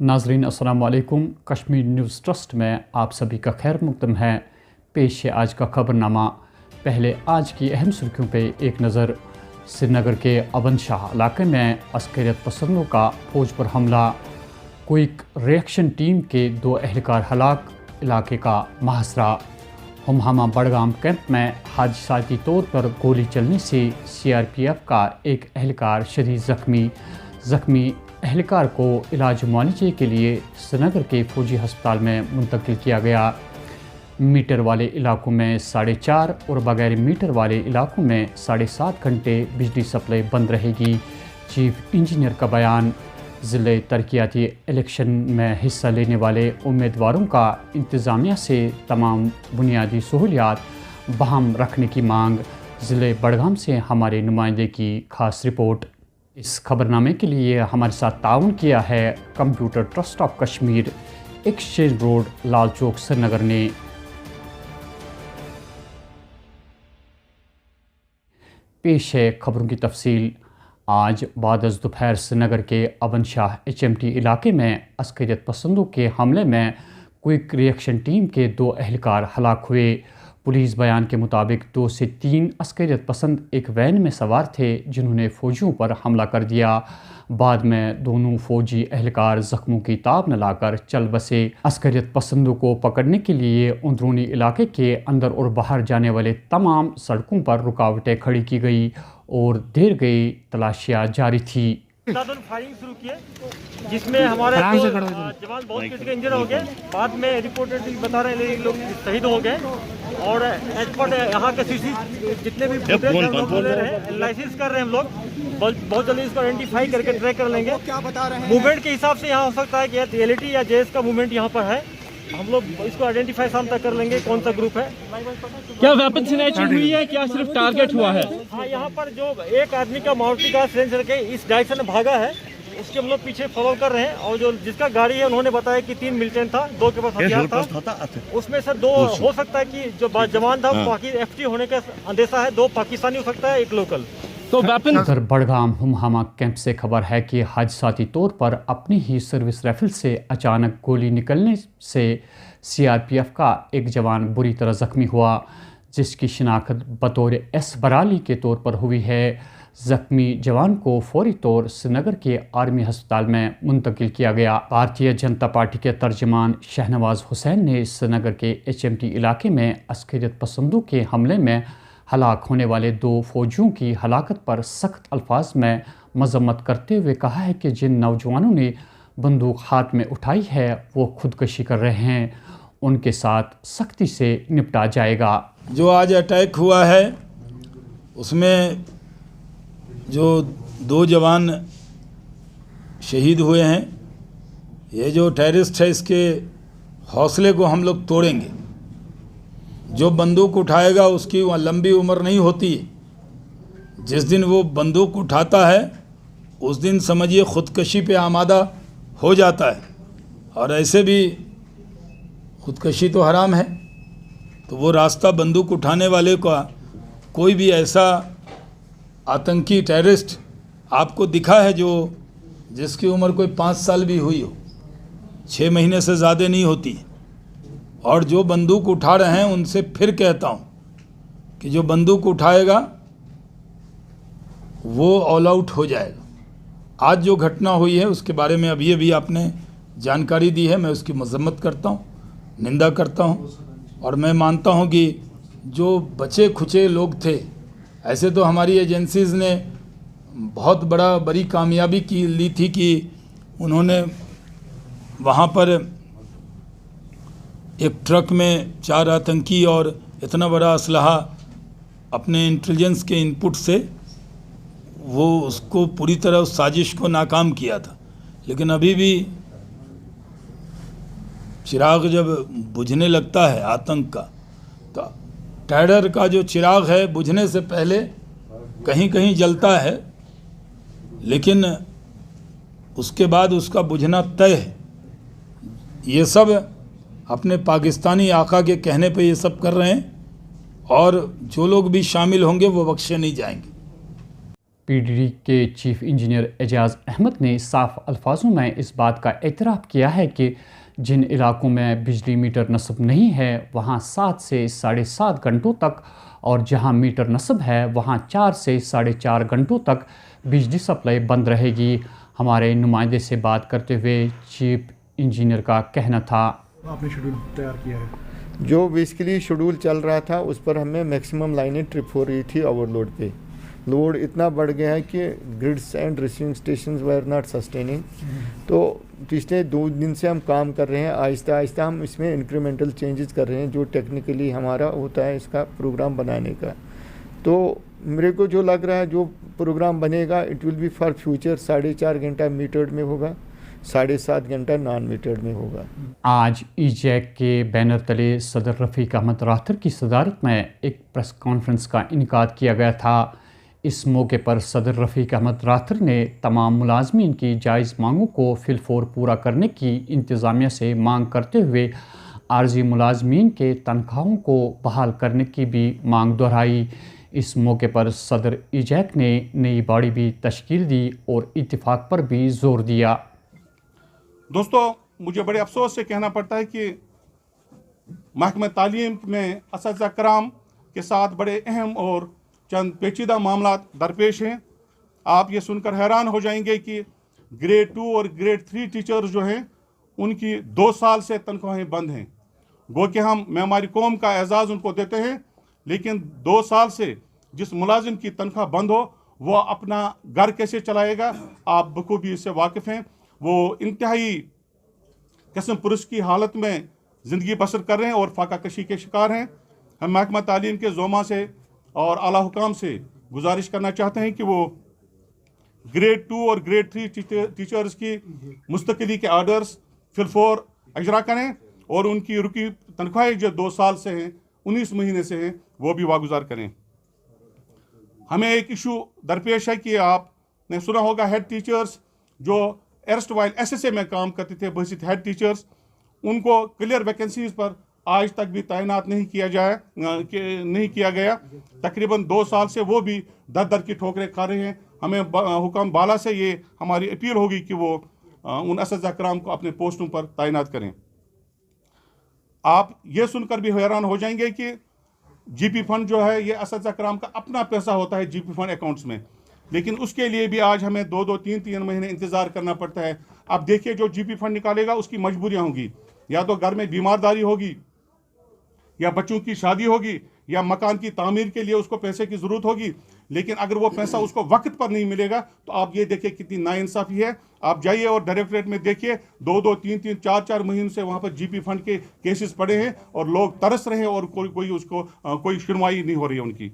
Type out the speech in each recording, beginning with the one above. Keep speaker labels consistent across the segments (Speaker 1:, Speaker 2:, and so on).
Speaker 1: नाजरीन अस्सलाम वालेकुम। कश्मीर न्यूज़ ट्रस्ट में आप सभी का खैर मक़दम है। पेश है आज का खबरनामा। पहले आज की अहम सुर्खियों पे एक नज़र। श्रीनगर के अबन शाह इलाके में अस्करियत पसंदों का फौज पर हमला। क्विक रिएक्शन टीम के 2 एहलकार हलाक, इलाके का महासरा। हमहामा बड़गाम कैंप में हादसाती तौर पर गोली चलने से CRPF का एक एहलकार शदीद ज़ख्मी एहलकार को इलाज मुआवजे के लिए श्रीनगर के फौजी अस्पताल में मुंतकिल किया गया। मीटर वाले इलाकों में 4.5 और बगैर मीटर वाले इलाकों में 7.5 घंटे बिजली सप्लाई बंद रहेगी। चीफ इंजीनियर का बयान। ज़िले तरक्याती इलेक्शन में हिस्सा लेने वाले उम्मीदवारों का इंतज़ामिया से तमाम बुनियादी सहूलियात बहाल रखने की मांग। ज़िले बड़गाम से हमारे नुमाइंदे की खास रिपोर्ट। इस खबरनामे के लिए हमारे साथ ताउन किया है computer trust of Kashmir, exchange road, Lal Chowk, Srinagar ने। पेश है खबरों की तफसील। आज बाद दोपहर श्रीनगर के अबन शाह HMT इलाके में अस्करियत पसंदों के हमले में क्विक रिएक्शन टीम के 2 एहलकार हलाक हुए। पुलिस बयान के मुताबिक 2 से 3 अस्करियत पसंद एक वैन में सवार थे जिन्होंने फ़ौजियों पर हमला कर दिया। बाद में दोनों फौजी एहलकार ज़ख्मों की ताब न लाकर चल बसे। अस्करियत पसंदों को पकड़ने के लिए अंदरूनी इलाके के अंदर और बाहर जाने वाले तमाम सड़कों पर रुकावटें खड़ी की गई और देर गई तलाशियाँ जारी थी।
Speaker 2: फायरिंग शुरू किए जिसमें हमारे जवान बहुत किसी इंजर हो गए। बाद में रिपोर्टेड बता रहे हैं लोग शहीद हो गए। और एज पर यहाँ के CC जितने भी एनालिसिस कर रहे हैं हम लोग, बहुत जल्दी इसको आइडेंटिफाई करके ट्रैक कर लेंगे। क्या बता रहे हैं मूवमेंट के हिसाब से यहाँ हो सकता है कि TLT या JS का मूवमेंट यहाँ पर है। हम लोग इसको आइडेंटिफाई शाम तक कर लेंगे कौन सा ग्रुप है।
Speaker 3: क्या वेपन स्नैचिंग हुई है, क्या सिर्फ टारगेट हुआ है?
Speaker 2: हाँ, यहाँ पर जो एक आदमी का मारुति का सिलेंडर के इस डायरेक्शन में भागा है, उसके हम लोग पीछे फॉलो कर रहे हैं। और जो जिसका गाड़ी है उन्होंने बताया कि 3 मिलिटेंट था, 2 के पास हथियार था। उसमें से 2 हो सकता है कि जो जवान था बाकी FT होने का अंदेशा है, 2 पाकिस्तानी हो सकता है, 1 लोकल।
Speaker 3: तो वेपन
Speaker 1: बड़गाम हमहामा कैंप से खबर है कि हादसाती तौर पर अपनी ही सर्विस राइफल से अचानक गोली निकलने से CRPF का एक जवान बुरी तरह ज़ख्मी हुआ, जिसकी शिनाख्त बतौर S बराली के तौर पर हुई है। ज़ख्मी जवान को फौरी तौर श्रीनगर के आर्मी अस्पताल में मुंतकिल किया गया। भारतीय जनता पार्टी के तर्जमान शाहनवाज हुसैन ने श्रीनगर के HMT इलाके में अस्करियत पसंदों के हमले में हलाक होने वाले 2 फौजियों की हलाकत पर सख्त अल्फाज में मजम्मत करते हुए कहा है कि जिन नौजवानों ने बंदूक हाथ में उठाई है वो खुदकशी कर रहे हैं, उनके साथ सख्ती से निपटा जाएगा।
Speaker 4: जो आज अटैक हुआ है उसमें जो 2 जवान शहीद हुए हैं, ये जो टेररिस्ट है इसके हौसले को हम लोग तोड़ेंगे। जो बंदूक उठाएगा उसकी वह लंबी उम्र नहीं होती। जिस दिन वो बंदूक उठाता है उस दिन समझिए ख़ुदकशी पे आमादा हो जाता है। और ऐसे भी ख़ुदकशी तो हराम है, तो वो रास्ता बंदूक उठाने वाले का कोई भी ऐसा आतंकी टेररिस्ट आपको दिखा है जो जिसकी उम्र कोई 5 साल भी हुई हो, 6 महीने से ज़्यादा नहीं होती। और जो बंदूक उठा रहे हैं उनसे फिर कहता हूँ कि जो बंदूक उठाएगा वो ऑल आउट हो जाएगा। आज जो घटना हुई है उसके बारे में अभी आपने जानकारी दी है, मैं उसकी मजम्मत करता हूँ, निंदा करता हूँ। और मैं मानता हूँ कि जो बचे खुचे लोग थे, ऐसे तो हमारी एजेंसीज़ ने बहुत बड़ी कामयाबी ली थी कि उन्होंने वहाँ पर एक ट्रक में 4 आतंकी और इतना बड़ा असलहा अपने इंटेलिजेंस के इनपुट से वो उसको पूरी तरह उस साजिश को नाकाम किया था। लेकिन अभी भी चिराग जब बुझने लगता है आतंक का, तो टेरर का जो चिराग है बुझने से पहले कहीं कहीं जलता है, लेकिन उसके बाद उसका बुझना तय है। ये सब अपने पाकिस्तानी आका के कहने पे ये सब कर रहे हैं, और जो लोग भी शामिल होंगे वो बख्शे नहीं जाएंगे।
Speaker 1: पीडीडी के चीफ इंजीनियर एजाज अहमद ने साफ अल्फाजों में इस बात का एतराफ़ किया है कि जिन इलाकों में बिजली मीटर नस्ब नहीं है वहाँ 7 से 7.5 घंटों तक और जहाँ मीटर नस्ब है वहाँ 4 से 4.5 घंटों तक बिजली सप्लाई बंद रहेगी। हमारे नुमाइंदे से बात करते हुए चीफ इंजीनियर का कहना था,
Speaker 5: आपने शेड्यूल तैयार किया है
Speaker 6: जो बेसिकली शेड्यूल चल रहा था उस पर हमें मैक्सिमम लाइनें ट्रिप हो रही थी। ओवरलोड पे लोड इतना बढ़ गया है कि grids and receiving stations were not sustaining. तो पिछले 2 दिन से हम काम कर रहे हैं, आहिस्ता आहिस्ता हम इसमें इंक्रीमेंटल चेंजेस कर रहे हैं जो टेक्निकली हमारा होता है इसका प्रोग्राम बनाने का। तो मेरे को जो लग रहा है जो प्रोग्राम बनेगा it will be for future 4.5 घंटा मीटर्ड में होगा, 7.5 घंटा नॉन मीटर्ड में होगा।
Speaker 1: आज ईजैक के बैनर तले सदर रफ़ीक अहमद राथर की सदारत में एक प्रेस कॉन्फ्रेंस का इनेकाद किया गया था। इस मौके पर सदर रफ़ीक अहमद राथर ने तमाम मुलाजमीन की जायज़ मांगों को फिलफौर पूरा करने की इंतज़ामिया से मांग करते हुए आर्जी मुलाजमीन के तनख्वाहों को बहाल करने की भी मांग दोहराई। इस मौके पर सदर ईजैक ने नई बॉडी भी तश्कील दी और इत्तिफाक पर भी जोर दिया।
Speaker 7: दोस्तों, मुझे बड़े अफसोस से कहना पड़ता है कि महकमा तालीम में असातिज़ा कराम के साथ बड़े अहम और चंद पेचीदा मामला दरपेश हैं। आप ये सुनकर हैरान हो जाएंगे कि ग्रेड 2 और ग्रेड 3 टीचर्स जो हैं उनकी 2 साल से तनख्वाहें बंद हैं। गो कि मैं हमारी कौम का एजाज़ उनको देते हैं, लेकिन 2 साल से जिस मुलाजिम की तनख्वाह बंद हो वो अपना घर कैसे चलाएगा, आप बखूबी इससे वाकिफ़ हैं। वो इंतहाई किस्म पुरुष की हालत में ज़िंदगी बसर कर रहे हैं और फाका कशी के शिकार हैं। हम महकमा तालीम के ज़ोमा से और आला हुकाम से गुजारिश करना चाहते हैं कि वो ग्रेड 2 और ग्रेड 3 टीचर्स की मुस्तकिली के आर्डर्स फिलफौर अजरा करें और उनकी रुकी तनख्वाहें जो 2 साल से हैं, 19 महीने से हैं, वो भी वागुजार करें। हमें एक इशू दरपेश है कि आपने सुना होगा हेड टीचर्स जो एरस्ट वाइल SSA में काम करते थे, बहसीत हेड टीचर्स, उनको क्लियर वैकेंसीज पर आज तक भी तैनात नहीं किया गया। तकरीबन 2 साल से वो भी दर की ठोकरें खा रहे हैं। हमें हुक्म बाला से ये हमारी अपील होगी कि वो उन असातिज़ा कराम को अपने पोस्टों पर तैनात करें। आप ये सुनकर भी हैरान हो जाएंगे कि GP फंड जो है ये असातिज़ा कराम का अपना पैसा होता है GP फंड अकाउंट्स में, लेकिन उसके लिए भी आज हमें 2-2, 3-3 महीने इंतज़ार करना पड़ता है। अब देखिए जो GP फंड निकालेगा उसकी मजबूरियाँ होंगी, या तो घर में बीमारदारी होगी, या बच्चों की शादी होगी, या मकान की तामीर के लिए उसको पैसे की ज़रूरत होगी। लेकिन अगर वो पैसा उसको वक्त पर नहीं मिलेगा तो आप ये देखिए कितनी नाइंसाफ़ी है। आप जाइए और डायरेक्टरेट में देखिए 2-2, 3-3, 4-4 महीनों से वहाँ पर GP फंड के केसेस पड़े हैं और लोग तरस रहे हैं और कोई सुनवाई नहीं हो रही है उनकी।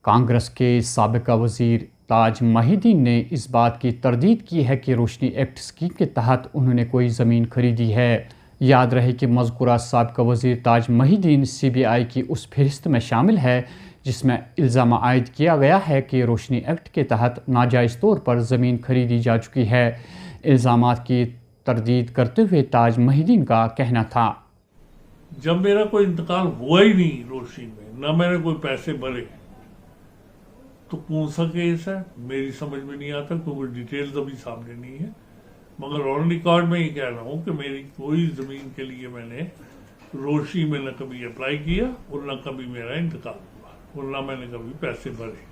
Speaker 1: कांग्रेस के साबिका वज़ीर ताज महिदीन ने इस बात की तरदीद की है कि रोशनी एक्ट स्कीम के तहत उन्होंने कोई ज़मीन खरीदी है। याद रहे कि मज़कूरा साबिका वज़ीर ताज महिदीन CBI की उस फहरिस्त में शामिल है जिसमें इल्ज़ाम आयद किया गया है कि रोशनी एक्ट के तहत नाजायज़ तौर पर ज़मीन खरीदी जा चुकी है। इल्ज़ामात की तरदीद करते हुए ताज महिदीन का कहना था,
Speaker 8: जब मेरा कोई इंतकाल हुआ ही नहीं रोशनी में, ना मैंने कोई पैसे भरे, तो कौन सा केस है मेरी समझ में नहीं आता, क्योंकि डिटेल्स अभी सामने नहीं है। मगर ऑन रिकॉर्ड में ये कह रहा हूँ कि मेरी कोई ज़मीन के लिए मैंने रोशनी में न कभी अप्लाई किया और न कभी मेरा इंतकाल हुआ और न मैंने कभी पैसे भरे।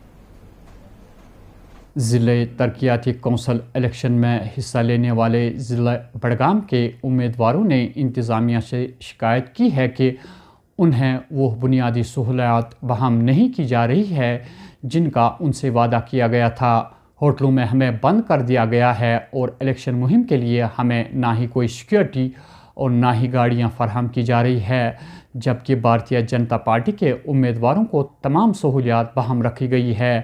Speaker 1: ज़िले तरक्याती कौंसल इलेक्शन में हिस्सा लेने वाले ज़िला बड़गाम के उम्मीदवारों ने इंतज़ामिया से शिकायत की है कि उन्हें वो बुनियादी सहूलियात बहाल नहीं की जा रही है जिनका उनसे वादा किया गया था। होटलों में हमें बंद कर दिया गया है और इलेक्शन मुहिम के लिए हमें ना ही कोई सिक्योरिटी और ना ही गाड़ियां फराहम की जा रही है, जबकि भारतीय जनता पार्टी के उम्मीदवारों को तमाम सहूलियात बहाल रखी गई है।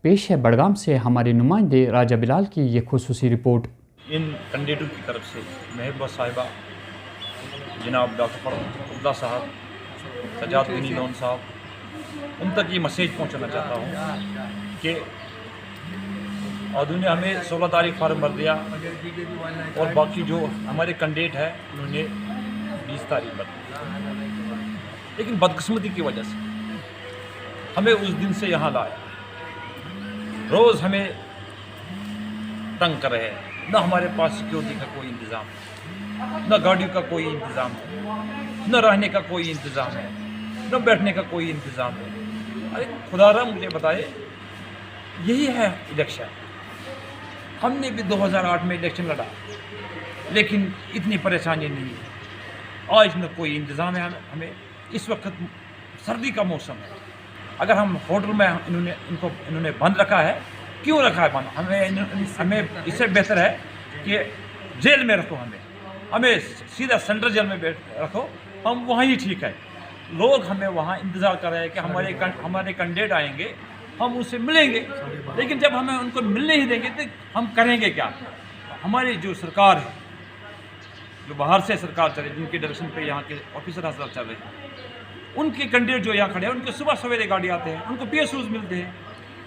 Speaker 1: पेश है बड़गाम से हमारे नुमाइंदे राजा बिलाल की ये खुसूसी रिपोर्ट।
Speaker 9: इन कैंडिडेटों की तरफ से महबूबा साहिबा, जनाब डॉक्टर फरूक साहब, सजाद गनी लोन साहब, उन तक ये मैसेज पहुंचाना चाहता हूं कि उन्होंने हमें 16 तारीख फार्म भर दिया और बाकी जो हमारे कैंडिडेट है उन्होंने 20 तारीख भर दिया, लेकिन बदकिस्मती की वजह से हमें उस दिन से यहाँ लाया। रोज़ हमें तंग कर रहे हैं। न हमारे पास सिक्योरिटी का कोई इंतज़ाम है, न गाड़ियों का कोई इंतज़ाम है, न रहने का कोई इंतज़ाम है, न बैठने का कोई इंतज़ाम है। अरे खुदारा मुझे बताए, यही है इलेक्शन। हमने भी 2008 में इलेक्शन लड़ा, लेकिन इतनी परेशानी नहीं है। आज न कोई इंतज़ाम है हमें। इस वक्त सर्दी का मौसम है, अगर हम होटल में इन्होंने बंद रखा है, क्यों रखा है बंद? हमें इससे बेहतर है कि जेल में रखो, हमें सीधा सेंट्रल जेल में रखो, हम वहीं ठीक है। लोग हमें वहाँ इंतज़ार कर रहे हैं कि हमारे कैंडिडेट आएंगे, हम उनसे मिलेंगे, लेकिन जब हमें उनको मिलने ही देंगे तो हम करेंगे क्या? हमारी जो सरकार है, जो बाहर से सरकार चल रही है, जिनके डायरेक्शन पे यहाँ के ऑफिसर हजरात चल रहे हैं, उनके कैंडिडेट जो यहाँ खड़े हैं, उनके सुबह सवेरे गाड़ी आते हैं, उनको PSUs मिलते हैं।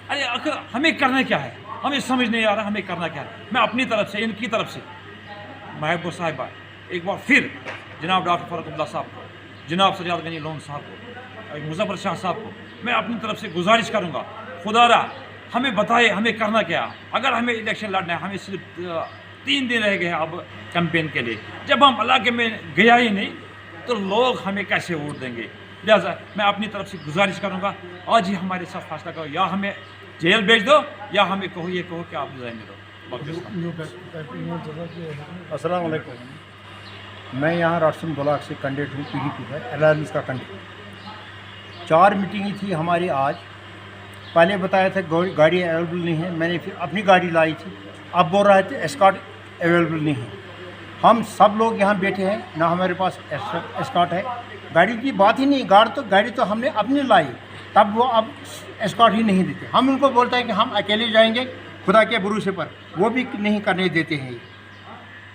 Speaker 9: अरे आखिर हमें करना क्या है? हमें समझ नहीं आ रहा हमें करना क्या है। मैं अपनी तरफ से, इनकी तरफ से, महबूब साहिबा, एक बार फिर जनाब डॉक्टर फ़ारूक अब्दुल्ला साहब को, जनाब सजाद गनी लोन साहब को, मुज़फ़्फ़र शाह साहब को मैं अपनी तरफ से गुजारिश करूँगा, खुदारा हमें बताए हमें करना क्या। अगर हमें इलेक्शन लड़ना है, हमें सिर्फ 3 दिन रह गए हैं अब कैंपेन के लिए। जब हम इलाके में गया ही नहीं तो लोग हमें कैसे वोट देंगे? लिहाजा मैं अपनी तरफ से गुजारिश करूँगा, आज ही हमारे साथ फैसला करो, या हमें जेल भेज दो या हमें ये कहो कि आप रिजाइन दो।
Speaker 5: अस्सलाम वालेकुम। मैं यहाँ राशन ब्लॉक से कैंडिडेट हूँ, PDP है, अलायंस का कैंडिडेट। 4 मीटिंग थी हमारी आज। पहले बताया था गाड़ी अवेलेबल नहीं है, मैंने फिर अपनी गाड़ी लाई थी। अब बोल रहे थे एस्कॉर्ट अवेलेबल नहीं है। हम सब लोग यहाँ बैठे हैं, ना हमारे पास एस्कॉर्ट है। गाड़ी की बात ही नहीं, गाड़ी तो हमने अपनी लाई, तब वो अब एस्कॉर्ट ही नहीं देते। हम उनको बोलते हैं कि हम अकेले जाएंगे खुदा के भरोसे पर, वो भी नहीं करने देते हैं।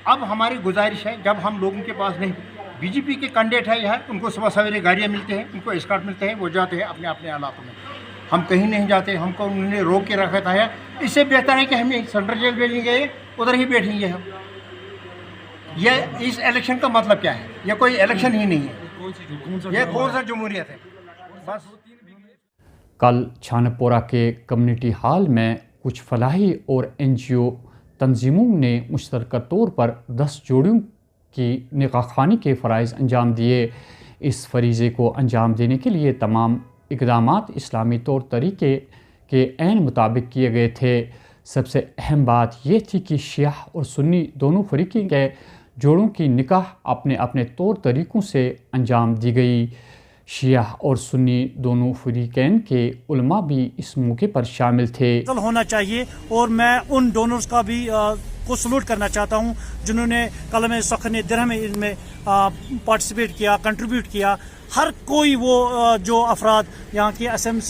Speaker 5: अब हमारी गुजारिश है, जब हम लोगों के पास नहीं, BJP के कैंडिडेट है यहाँ, उनको सुबह सवेरे गाड़ियाँ मिलते हैं, उनको एस्कॉर्ट मिलते हैं, वो जाते हैं अपने अपने इलाकों में। हम कहीं नहीं जाते, हमको उन्होंने रोक के रखा था। इससे बेहतर है कि हमें सेंट्रल जेल भेजेंगे, उधर ही बैठेंगे हम। ये इस इलेक्शन का मतलब क्या है? ये कोई इलेक्शन ही नहीं है, ये कौन सा जमहूरियत है? बस
Speaker 1: कल छानपोरा के कम्युनिटी हॉल में कुछ फलाही और NGO तंजीमों ने मुश्तरका तौर पर 10 जोड़ियों की निकाह खानी के फ़राइज़ अंजाम दिए। इस फरीज़े को अंजाम देने के लिए तमाम इक़दामात इस्लामी तौर तरीके के ऐन मुताबिक किए गए थे। सबसे अहम बात यह थी कि शिया और सुन्नी दोनों फरीक़ों के जोड़ों की निकाह अपने अपने तौर तरीक़ों से अंजाम दी गई। शिया और सुन्नी दोनों फरीक़ैन के उलमा भी इस मौके पर शामिल थे।
Speaker 5: होना चाहिए, और मैं उन डोनर्स का भी को सलूट करना चाहता हूँ जिन्होंने कलम सखन दिरहम इनमें पार्टिसिपेट किया, कंट्रीब्यूट किया। हर कोई वो जो अफराद यहाँ की SMC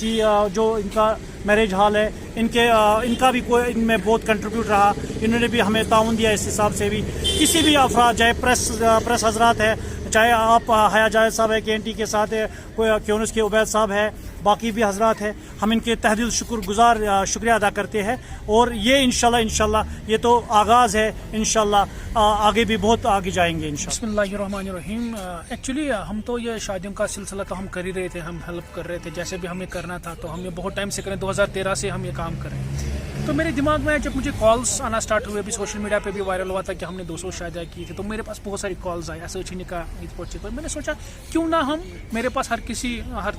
Speaker 5: जो इनका मैरिज हॉल है, इनका भी कोई इनमें बहुत कंट्रीब्यूट रहा। इन्होंने भी हमें ताउन दिया। इस हिसाब से भी किसी भी अफराद, चाहे प्रेस हजरात है, चाहे आप हया जायद साहब है KNT के साथ है, कोई क्योंस के उबैद साहब है, बाकी भी हजरात है, हम इनके तहदिल शुक्रिया अदा करते हैं। और ये इंशाल्लाह ये तो आगाज़ है, इंशाल्लाह आगे भी बहुत आगे जाएंगे इंशाल्लाह। बिस्मिल्लाहिर्रहमानिर्रहीम। एक्चुअली हम तो ये शादियों का सिलसिला तो हम कर ही रहे थे, हम हेल्प कर रहे थे जैसे भी हमें करना था, तो हम ये बहुत टाइम से करें, 2013 से हम ये काम कर रहे हैं। तो मेरे दिमाग में जब मुझे कॉल्स आना स्टार्ट हुए, अभी सोशल मीडिया पे भी वायरल हुआ था कि हमने 200 शादियाँ की थी, तो मेरे पास बहुत सारी कॉल्स आई ऐसे उछीने का पहुँचे। तो मैंने सोचा क्यों ना हम, मेरे पास हर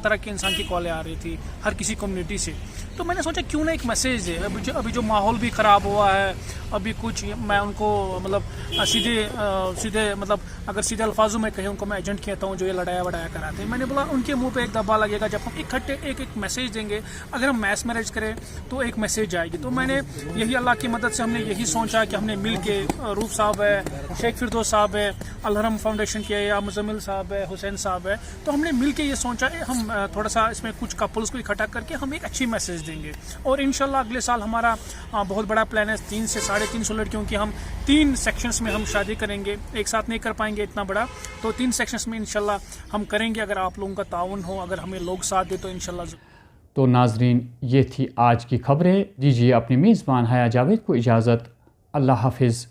Speaker 5: तरह के इंसान की कॉलें आ रही थी, हर किसी कम्युनिटी से, तो मैंने सोचा क्यों ना एक मैसेज है। अभी जो माहौल भी ख़राब हुआ है, अभी कुछ मैं उनको मतलब सीधे मतलब अगर सीधे अल्फाजों में कहें, उनको मैं एजेंट कहता हूँ जो ये लड़ाया कराते हैं। मैंने बोला उनके मुंह पे एक दबा लगेगा जब हम इकट्ठे एक मैसेज देंगे। अगर हम मैस मैरिज करें तो एक मैसेज आएगी। तो मैंने यही अल्लाह की मदद से हमने यही सोचा कि हमने मिल के, रूफ साहब है, शेख फिरदौस साहब है, अलहरम फाउंडेशन के या मुजम्मिल साहब है, हुसैन साहब है, तो हमने मिल के ये सोचा हम थोड़ा सा इसमें कुछ कपल्स को इकट्ठा करके हम एक अच्छी मैसेज देंगे। और इंशाल्लाह अगले साल हमारा बहुत बड़ा प्लान है, 300 से 350 लड़कियों की हम 3 सेक्शंस में हम शादी करेंगे। एक साथ नहीं कर पाएंगे इतना बड़ा, तो 3 सेक्शंस में इंशाल्लाह हम करेंगे। अगर आप लोगों का ताउन हो, अगर हमें लोग साथ दे तो इंशाल्लाह।
Speaker 1: तो नाजरीन, ये थी आज की खबरें। दीजिए अपनी मेज़बान हया जावेद को इजाज़त। अल्लाह हाफिज़।